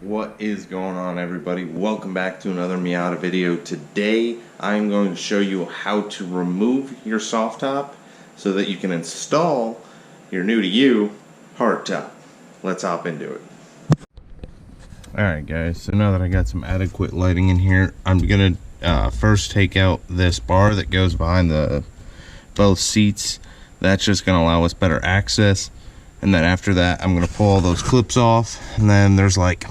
What is going on, everybody? Welcome back to another Miata video. Today I'm going to show you how to remove your soft top so that you can install your new to you hardtop. Let's hop into it. Alright guys, so now that I got some adequate lighting in here, I'm gonna first take out this bar that goes behind both seats. That's just gonna allow us better access. And then after that, I'm gonna pull all those clips off, and then there's like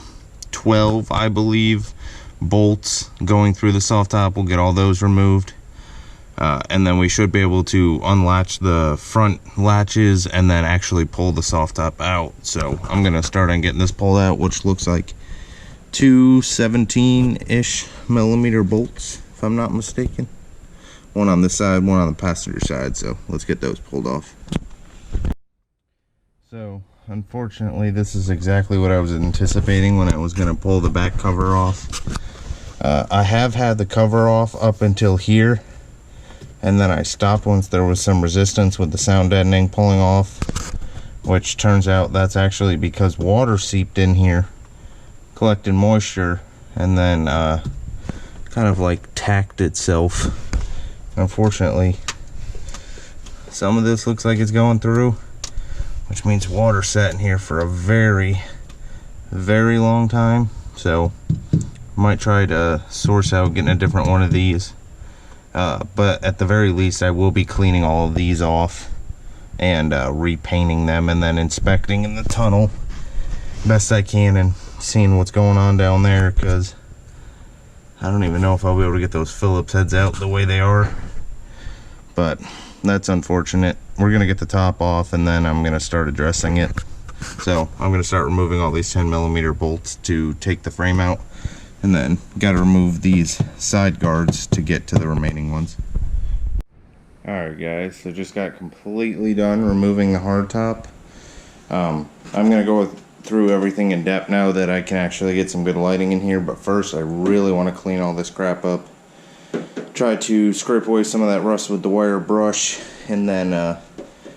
12, I believe, bolts going through the soft top. We'll get all those removed, and then we should be able to unlatch the front latches and then actually pull the soft top out. So I'm gonna start on getting this pulled out, which looks like two 17-ish millimeter bolts, if I'm not mistaken. One on this side, one on the passenger side. So let's get those pulled off. So unfortunately, this is exactly what I was anticipating when I was going to pull the back cover off. I have had the cover off up until here, and then I stopped once there was some resistance with the sound deadening pulling off, which turns out that's actually because water seeped in here, collected moisture, and then kind of like tacked itself. Unfortunately, some of this looks like it's going through, which means water sat in here for a very, very long time. So I might try to source out getting a different one of these. But at the very least, I will be cleaning all of these off and repainting them, and then inspecting in the tunnel best I can and seeing what's going on down there, because I don't even know if I'll be able to get those Phillips heads out the way they are. But that's unfortunate. We're gonna get the top off, and then I'm gonna start addressing it. So I'm gonna start removing all these 10 millimeter bolts to take the frame out, and then gotta remove these side guards to get to the remaining ones. Alright guys, so just got completely done removing the hardtop. I'm gonna go through everything in depth now that I can actually get some good lighting in here, but first I really want to clean all this crap up. Try to scrape away some of that rust with the wire brush, and then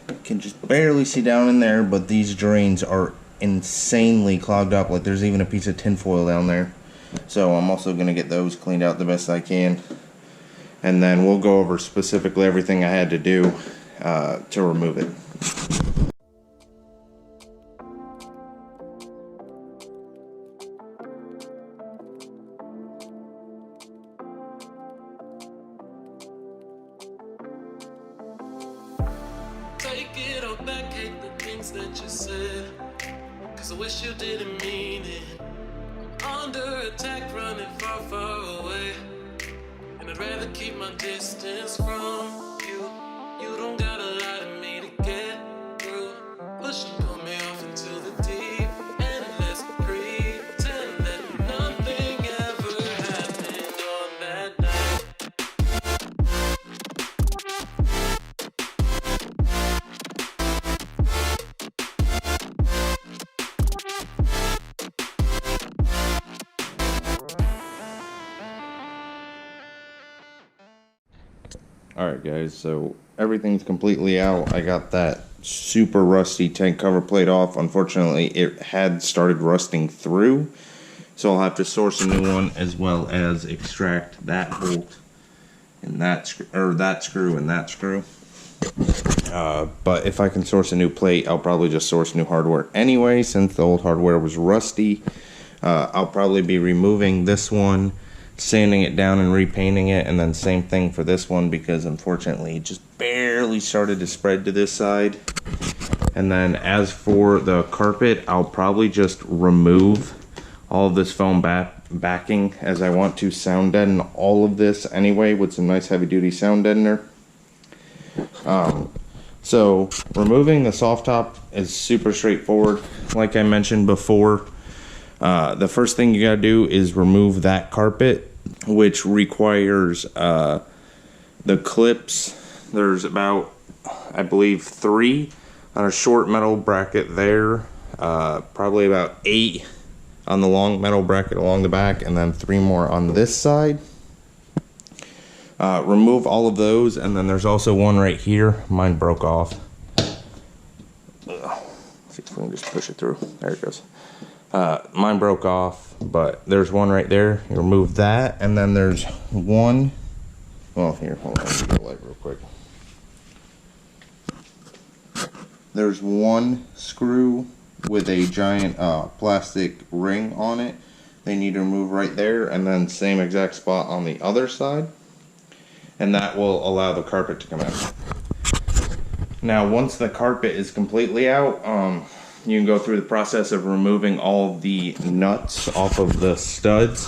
you can just barely see down in there, but these drains are insanely clogged up. Like there's even a piece of tinfoil down there. So I'm also going to get those cleaned out the best I can, and then we'll go over specifically everything I had to do to remove it. Take it all back, hate the things that you said, cause I wish you didn't mean it. I'm under attack, running far, far away, and I'd rather keep my distance from you. You don't gotta lie to me to get through. Push and pull me off into the deep, and let's pretend that nothing ever happened on that night. Alright guys, so everything's completely out. I got that super rusty tank cover plate off. Unfortunately, it had started rusting through, so I'll have to source a new one, as well as extract that bolt and that screw and that screw. But if I can source a new plate, I'll probably just source new hardware anyway, since the old hardware was rusty. I'll probably be removing this one, sanding it down and repainting it, and then same thing for this one, because unfortunately it just barely started to spread to this side. And then as for the carpet, I'll probably just remove all of this foam backing, as I want to sound deaden all of this anyway with some nice heavy duty sound deadener. So removing the soft top is super straightforward. Like I mentioned before, the first thing you gotta do is remove that carpet, which requires the clips. There's about, I believe, 3 on a short metal bracket there, probably about 8 on the long metal bracket along the back, and then 3 more on this side. Remove all of those, and then there's also one right here. Mine broke off. See if we can just push it through. There it goes. Mine broke off, but there's one right there. You remove that, and then there's one. Well, here, hold on, let me get a light real quick. There's one screw with a giant plastic ring on it. They need to remove right there, and then same exact spot on the other side, and that will allow the carpet to come out. Now, once the carpet is completely out, you can go through the process of removing all the nuts off of the studs,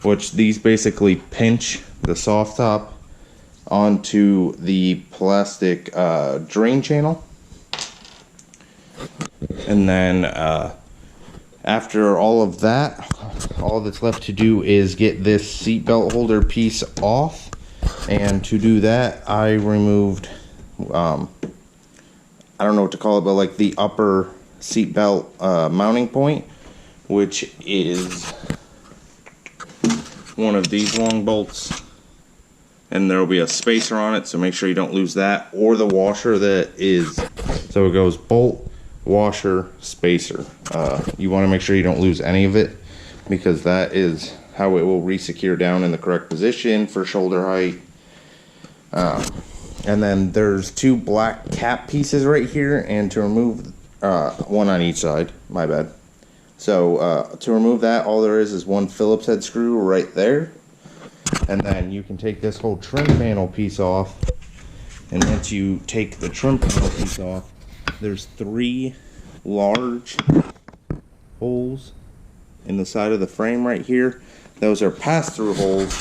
which these basically pinch the soft top onto the plastic drain channel. And then after all of that, all that's left to do is get this seatbelt holder piece off. And to do that, I removed, I don't know what to call it, but like the upper seatbelt mounting point, which is one of these long bolts. And there will be a spacer on it, so make sure you don't lose that, or the washer that is, so it goes bolt, washer, spacer. You want to make sure you don't lose any of it, because that is how it will re-secure down in the correct position for shoulder height. And then there's two black cap pieces right here, and to remove one on each side, my bad. So to remove that, all there is one Phillips head screw right there. And then you can take this whole trim panel piece off, and once you take the trim panel piece off, there's 3 large holes in the side of the frame right here. Those are pass-through holes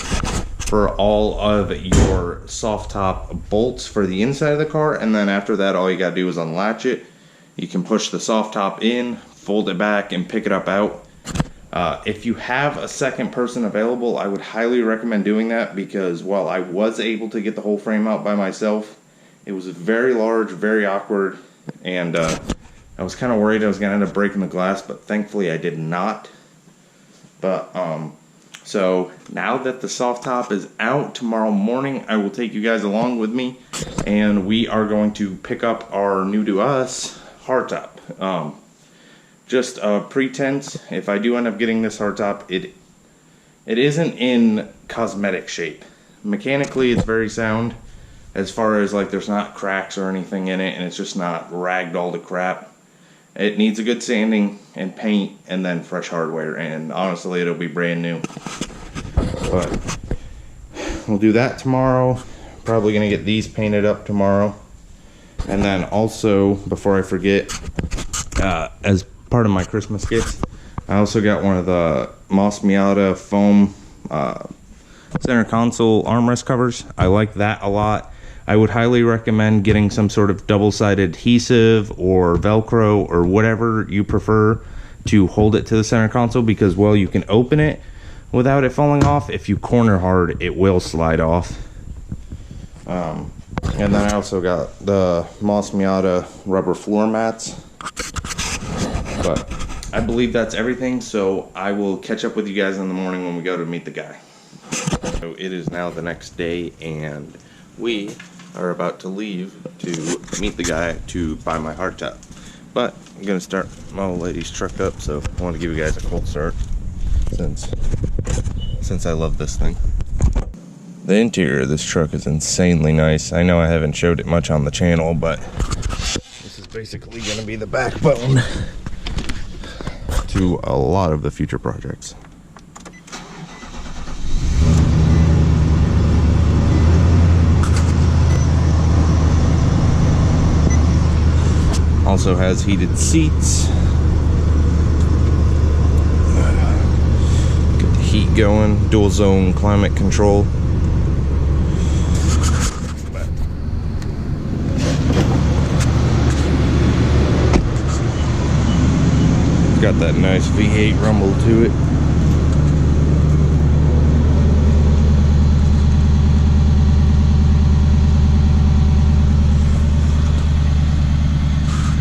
for all of your soft top bolts for the inside of the car, and then after that all you gotta do is unlatch it. You can push the soft top in, fold it back, and pick it up out. If you have a second person available, I would highly recommend doing that, because while I was able to get the whole frame out by myself, it was very large, very awkward, and I was kind of worried I was going to end up breaking the glass, but thankfully I did not. But so now that the soft top is out, tomorrow morning I will take you guys along with me, and we are going to pick up our new to us hardtop. Just a pretense. If I do end up getting this hardtop, it isn't in cosmetic shape. Mechanically, it's very sound, as far as like there's not cracks or anything in it, and it's just not ragged all to crap. It needs a good sanding and paint, and then fresh hardware, and honestly, it'll be brand new. But we'll do that tomorrow. Probably gonna get these painted up tomorrow, and then also, before I forget, as part of my Christmas gift, I also got one of the Miata foam center console armrest covers. I like that a lot. I would highly recommend getting some sort of double-sided adhesive or Velcro or whatever you prefer to hold it to the center console, because while you can open it without it falling off, if you corner hard, it will slide off. And then I also got the Miata rubber floor mats. But I believe that's everything, so I will catch up with you guys in the morning when we go to meet the guy. So it is now the next day, and we are about to leave to meet the guy to buy my hardtop. But I'm going to start my old lady's truck up, so I want to give you guys a cold start since I love this thing. The interior of this truck is insanely nice. I know I haven't showed it much on the channel, but this is basically going to be the backbone to a lot of the future projects. Also has heated seats. Get the heat going, dual zone climate control. Got that nice V8 rumble to it.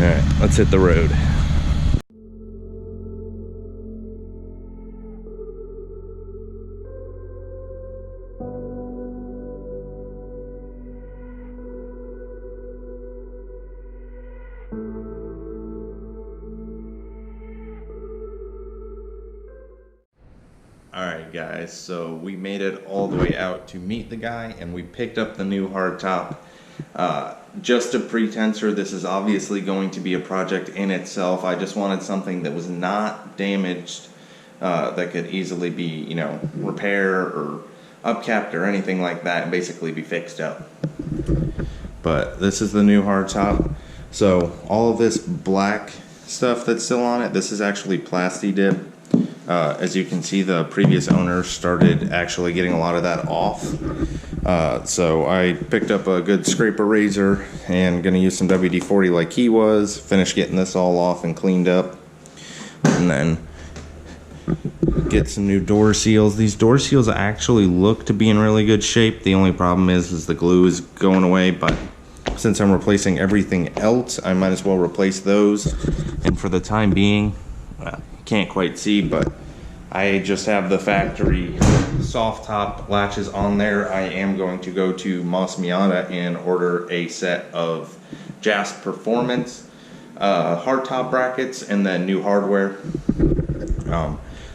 Alright, let's hit the road. Alright guys, so we made it all the way out to meet the guy, and we picked up the new hardtop. Just a pretensor, this is obviously going to be a project in itself. I just wanted something that was not damaged, that could easily be, you know, repaired or upcapped or anything like that, and basically be fixed up. But this is the new hardtop. So all of this black stuff that's still on it, this is actually Plasti Dip. As you can see, the previous owner started actually getting a lot of that off. So I picked up a good scraper razor and gonna use some WD-40 like he was, finish getting this all off and cleaned up, and then get some new door seals. These door seals actually look to be in really good shape. The only problem is the glue is going away, but since I'm replacing everything else, I might as well replace those. And for the time being, can't quite see, but I just have the factory soft top latches on there. I am going to go to Miata and order a set of JAS Performance hardtop brackets and then new hardware.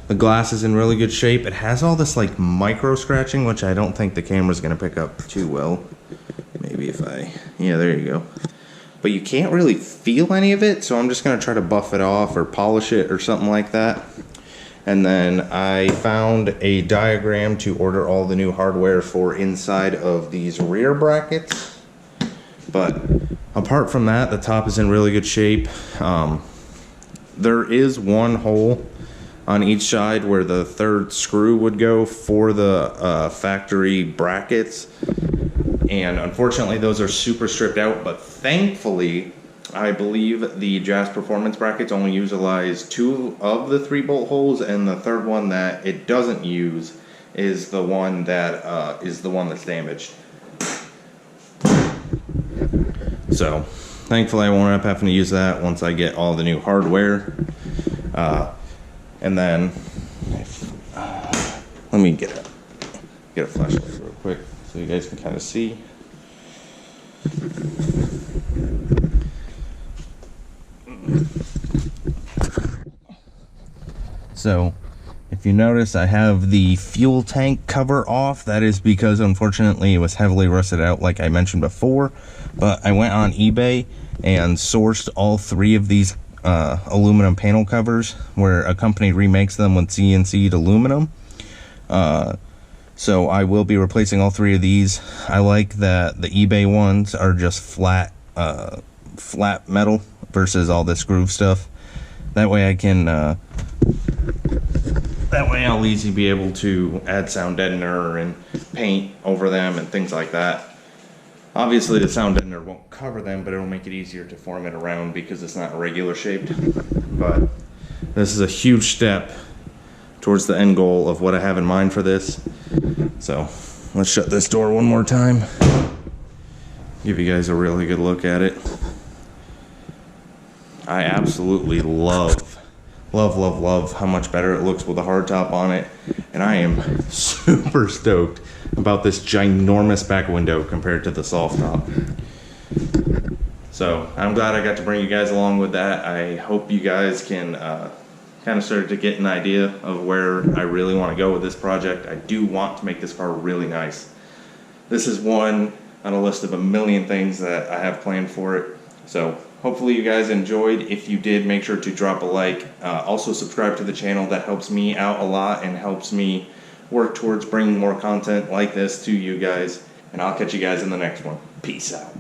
The glass is in really good shape. It has all this like micro scratching, which I don't think the camera's gonna pick up too well. Maybe if yeah, there you go. But you can't really feel any of it, so I'm just gonna try to buff it off or polish it or something like that. And then I found a diagram to order all the new hardware for inside of these rear brackets. But apart from that, the top is in really good shape. There is one hole on each side where the third screw would go for the factory brackets. And unfortunately, those are super stripped out, but thankfully, I believe the JAS Performance brackets only utilize 2 of the 3 bolt holes, and the third one that it doesn't use is the one that that's damaged. So, thankfully, I won't end up having to use that once I get all the new hardware. And then, let me get a flashlight real quick so you guys can kind of see. So, if you notice, I have the fuel tank cover off. That is because, unfortunately, it was heavily rusted out, like I mentioned before. But I went on eBay and sourced all 3 of these aluminum panel covers, where a company remakes them with CNC'd aluminum. So I will be replacing all 3 of these. I like that the eBay ones are just flat metal versus all this groove stuff. That way I can, that way I'll easily be able to add sound deadener and paint over them and things like that. Obviously the sound deadener won't cover them, but it'll make it easier to form it around because it's not regular shaped. But this is a huge step towards the end goal of what I have in mind for this. So let's shut this door one more time, give you guys a really good look at it. I absolutely love how much better it looks with a hardtop on it, and I am super stoked about this ginormous back window compared to the soft top. So I'm glad I got to bring you guys along with that. I hope you guys can kind of start to get an idea of where I really want to go with this project. I do want to make this car really nice. This is one on a list of a million things that I have planned for it. So hopefully you guys enjoyed. If you did, make sure to drop a like. Also subscribe to the channel. That helps me out a lot and helps me work towards bringing more content like this to you guys. And I'll catch you guys in the next one. Peace out.